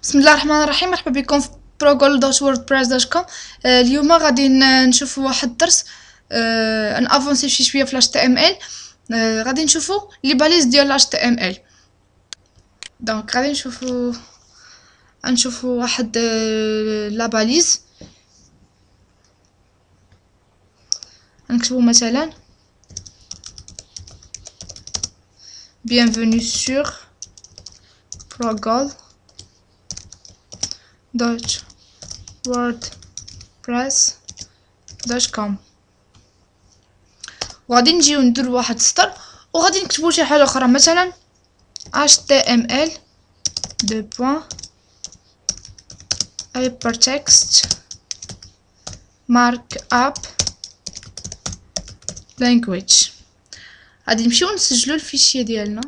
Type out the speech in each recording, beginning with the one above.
بسم الله الرحمن الرحيم. مرحبا بكم في progol.wordpress.com. اليوم غادي نشوفوا واحد الدرس. نافونسي شي شويه في HTML. غادي نشوفوا لي باليز ديال HTML. دونك غادي نشوفوا واحد لا باليز. نكتبوا مثلا bienvenue sur progol.wordpress.com. وغادي نجيو نديرو واحد السطر وغادي نكتبو شي حاجه اخرى، مثلا html hypertext markup language. غادي نمشيو نسجلو الفيشيه ديالنا.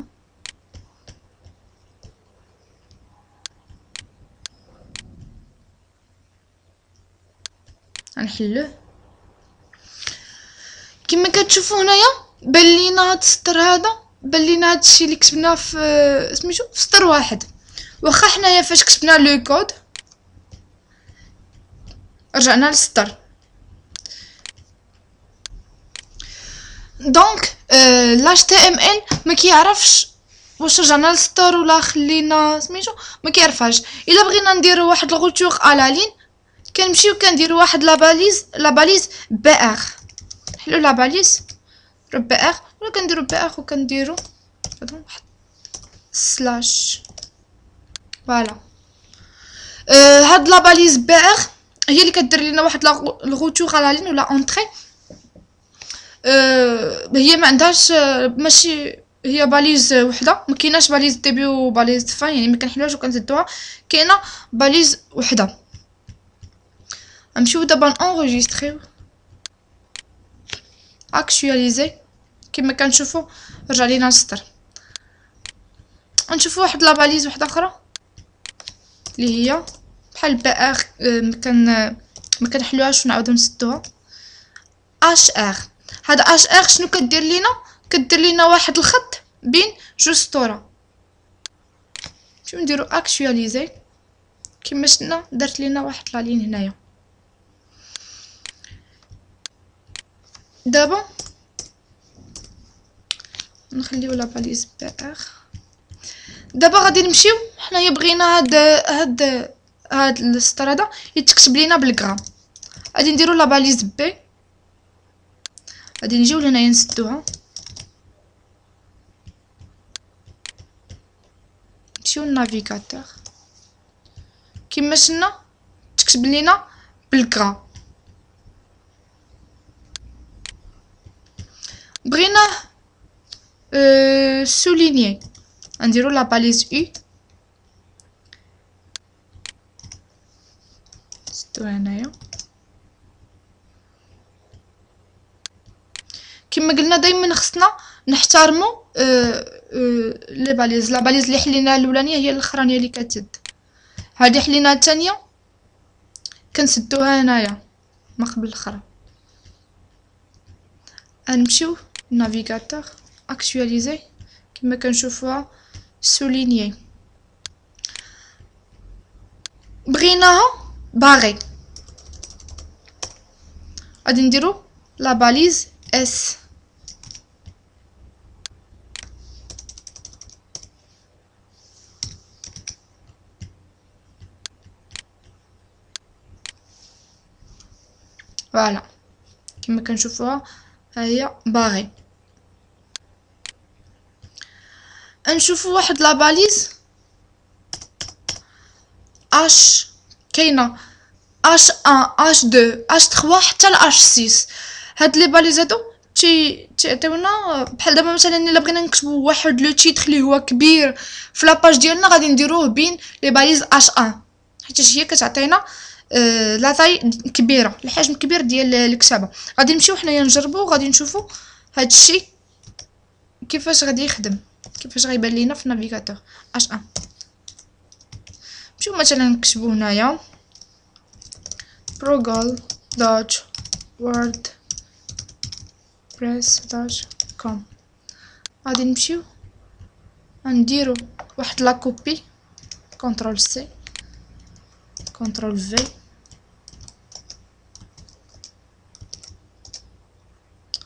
غنحلوه كما كتشوفوا هنايا. بان لينا هاد السطر هذا، بان لينا هادشي اللي كتبناه في سميتو في سطر واحد. واخا حنايا فاش كتبنا لو كود رجعنا للسطر. دونك HTML ما كيعرفش واش رجعنا للسطر ولا خلينا سميتو، ما كيعرفهاش. الا بغينا نديرو واحد الغوتور على لين كنمشيو كنديرو واحد لا باليز بي ار. نحلو لا باليز بي ار ولا كنديرو بي ار وكنديرو واحد سلاش. فوالا. هاد لا باليز بي ار هي اللي كدير لنا واحد الغوتور على لين ولا اونطري. هي ما عندهاش ماشي هي باليز وحده، ما كايناش باليز ديبي وباليز فان، يعني ما كنحلوهاش وكنزيدوها. كاينه باليز وحده. نمشيو دابا نونغيستريو اكtualiser. كما كنشوفوا رجع لينا السطر. نشوفوا واحد لا باليز وحده اخرى اللي هي بحال بي ار. ما كنحلوهاش ونعاودو نسدوها. اش ار. هاد اش ار شنو كدير لينا؟ كدير لينا واحد الخط بين جوج سطور. نمشيو نديرو اكtualiser كما شفنا درت لينا واحد لا لين هنايا. دابا نخليو لا باليز بي ار. دابا غادي نمشيو حنايا بغينا هاد السطر هذا يتكتب لينا بالغرام. غادي نديرو لا باليز بي، غادي نجيو لهنايا نسدوها. نمشيو للنافيغاتور كما شفنا تكتب لينا بالغرام. بغينا سوليني نديرو لا باليز او. نسدو هنايا كما قلنا دائما خصنا نحترموا لي باليز. لا باليز اللي حلينا الاولانيه هي الاخرانيه اللي كتسد. هذه حلينا الثانيه كنسدوها هنايا ما قبل الاخرى. غنمشيو للنافيغاتور اكtualiser كما كنشوفوها سوليني. بغيناها باغي غادي نديرو لا باليز اس. فوالا كما كنشوفوها ها هي باغي. نشوفوا واحد لا باليز اش. كاينه اش 1 اش 2 اش 3 حتى ل اش 6. هاد لي باليز هادو تعطيونا بحال دابا مثلا الا بغينا نكتبوا واحد لو تيتر اللي هو كبير في لاباج ديالنا غادي نديروه بين لي باليز اش 1 حيت هي كتعطينا لا طاي كبيره، الحجم كبير ديال الكتابه. غادي نمشيو حنايا نجربوا وغادي نشوفوا هاد الشيء كيفاش غادي يخدم، كيفاش غيبان لينا في النافيغاتور اش 1. نمشيو مثلا نكتبوا هنايا progol.wordpress.com. غادي نمشيو نديرو واحد لا كوبي كنترول سي كنترول في،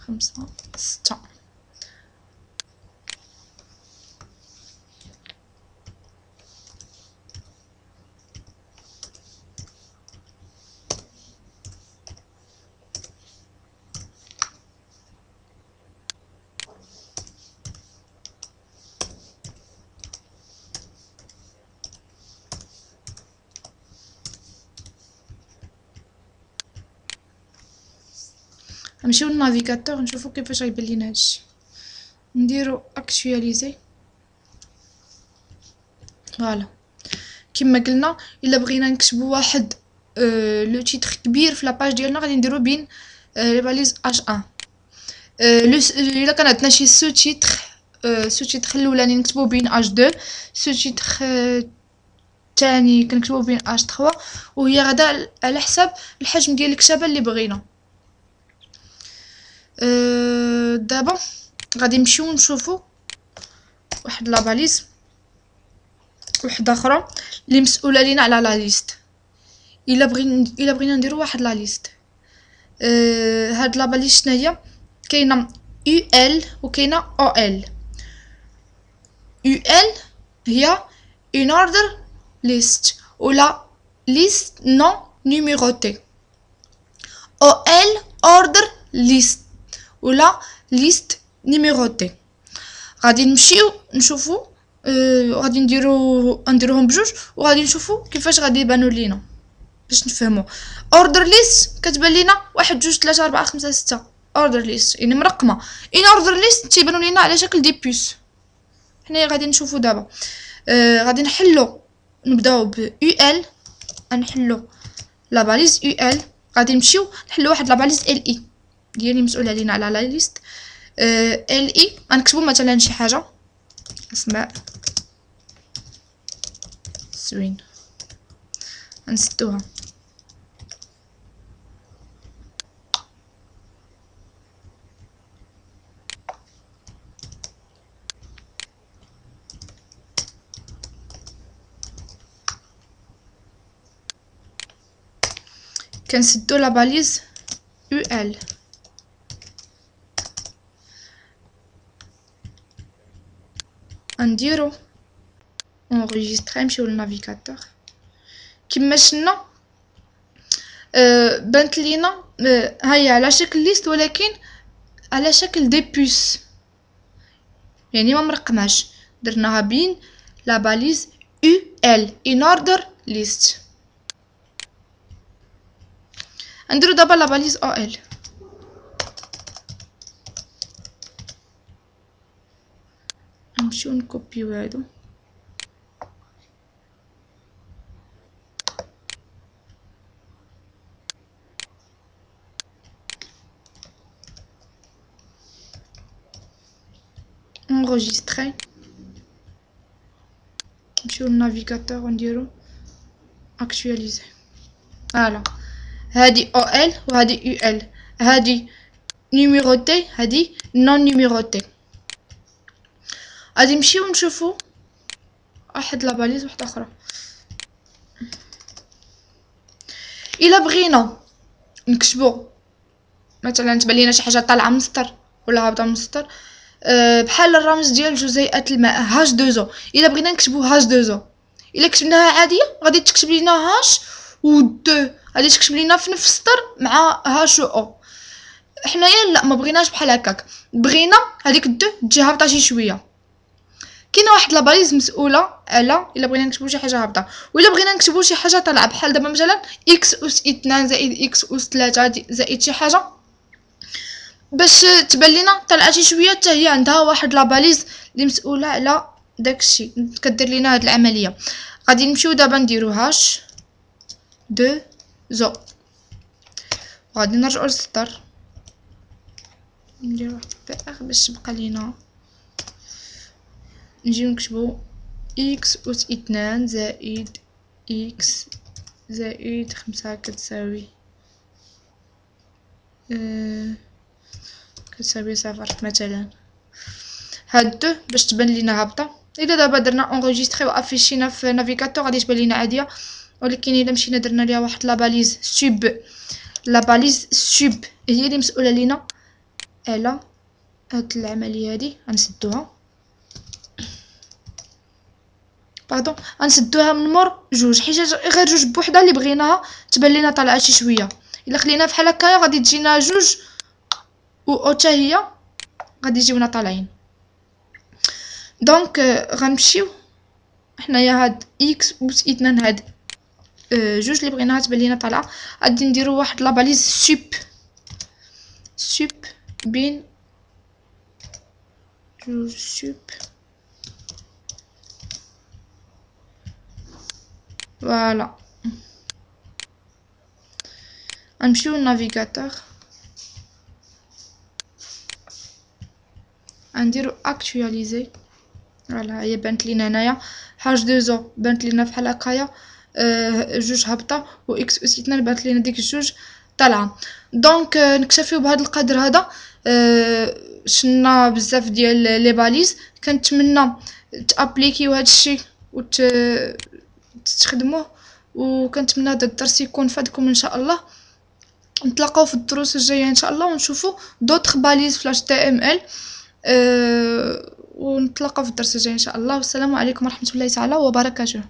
5 6. نمشيو للنافيغاتور نشوفو كيفاش غيبان لينا هادشي. نديرو اكtualiser. فوالا كما قلنا الا بغينا نكتبو واحد لو تيتر كبير في لاباج ديالنا غادي نديرو بين لي باليز H1. الا كان عندنا شي سو تيتر الاولاني نكتبو بين H2، سو تيتر الثاني كنكتبو بين H3، وهي غدا على حساب الحجم ديال الكتابه اللي بغينا. دابا غادي نمشيو نشوفو واحد لا باليز وحده اخرى اللي مسؤوله لينا على لا ليست. الا بغينا نديرو واحد لا ليست، هاد لا باليز شناهي؟ كاينه UL وكاينه OL. UL هي une order list ولا list non numérotée. OL order list ولا list numérotée. غادي نمشيو نشوفو غادي نديروهم بجوج وغادي نشوفو كيفاش غادي يبانو لينا باش نفهمو. اوردر ليست كتبان لينا 1 2 3 4 5 6 اوردر ليست يعني مرقمه. ان اوردر ليست تيبانو لينا على شكل دي بوس. حنايا غادي نشوفو دابا. غادي نبداو ب UL. غنحلو لا باليز UL. غادي نمشيو نحلو واحد لا باليز LI هي اللي مسؤوله علينا على لا ليست. LI غنكتبو مثلا شي حاجه اسماء زوين غنسدوها. كنسدو لا باليز UL. غنديرو enregistrer نمشيو للنافيغاتور. كما شفنا بانت لينا هيا على شكل ليست ولكن على شكل دي بوس يعني ما مرقماش. درناها بين لا باليز UL in order list. نديرو دابا لا باليز OL. نمشيو نكوبيو هادو enregistrer. نمشيو للنافيغاتور ونديرو actualiser. فوالا هادي OL وهادي UL. هادي نيميروتي هادي نون نيميروتي. غادي نمشيو نشوفو واحد لا باليز واحده اخرى. الا بغينا نكتبو مثلا تبان لينا شي حاجه طالعه من السطر ولا هابطه من السطر بحال الرمز ديال جزيئات الماء H2O. الا بغينا نكتبو H2O الا كتبناها عاديه غادي تكتب لينا H و 2 غادي تكتب لينا في نفس السطر مع HO. حنايا لا ما بغيناش بحال هكاك، بغينا هذيك 2 تجي هابطه شي شويه. كاينه واحد لا باليز مسؤوله على الا بغينا نكتبو شي حاجه هابطه ولا بغينا نكتبو شي حاجه طالعه بحال دابا مثلا x اس 2 زائد x اس 3 زائد شي حاجه باش تبان لينا طلعت شي شويه حتى هي عندها واحد لا باليز اللي مسؤوله على داكشي كدير لينا هاد العمليه. غادي نمشيو دابا نديرو هاش 2 زو. غادي نرجعو للسطر نديرو بي ار باش تبقى لينا. نجيو نكتبو x اس 2 زائد x زائد 5 كتساوي كتساوي 0 مثلا. هاد 2 باش تبان لينا هابطه الا دابا درنا اونغيستري وافيشينا في نافيغاتور غادي تبان لينا عاديه، ولكن الا مشينا درنا ليها واحد لا باليز سوب، لا باليز سوب هي اللي مسؤوله لينا على هاد العمليه هادي. غنسدوها باردون، غنسدوها من مور جوج، حيت غير جوج بوحدها اللي بغيناها تبان لينا طالعه شي شويه. الا خلينا فحال هكايا غادي تجينا جوج و اوتا هي غادي يجيونا طالعين. دونك غنمشيو حنايا هاد اكس بوس اثنان هاد جوج اللي بغيناها تبان لينا طالعه، غادي نديرو واحد لا باليز سوب، سوب بين جوج سوب. فوالا غنمشيو للنافيغاتور، غنديرو اكطواليزي. فوالا هي بانت لينا هنايا حاج دو زو بانت لينا فحال هكايا جوج هابطه، و اكس اس اثنان بانت لينا ديك الجوج طالعه. دونك نكتفيو بهذا القدر هذا. شلنا بزاف ديال لي باليز، كنتمنى تابليكيو هذا الشيء و تستخدموه، وكنتمنى هذا الدرس يكون فادكم ان شاء الله. نتلاقاو في الدروس الجايه ان شاء الله، ونشوفوا دوطخ باليز فلاش تي ام ال، ونتلاقاو في الدرس الجاي ان شاء الله. والسلام عليكم ورحمه الله تعالى وبركاته.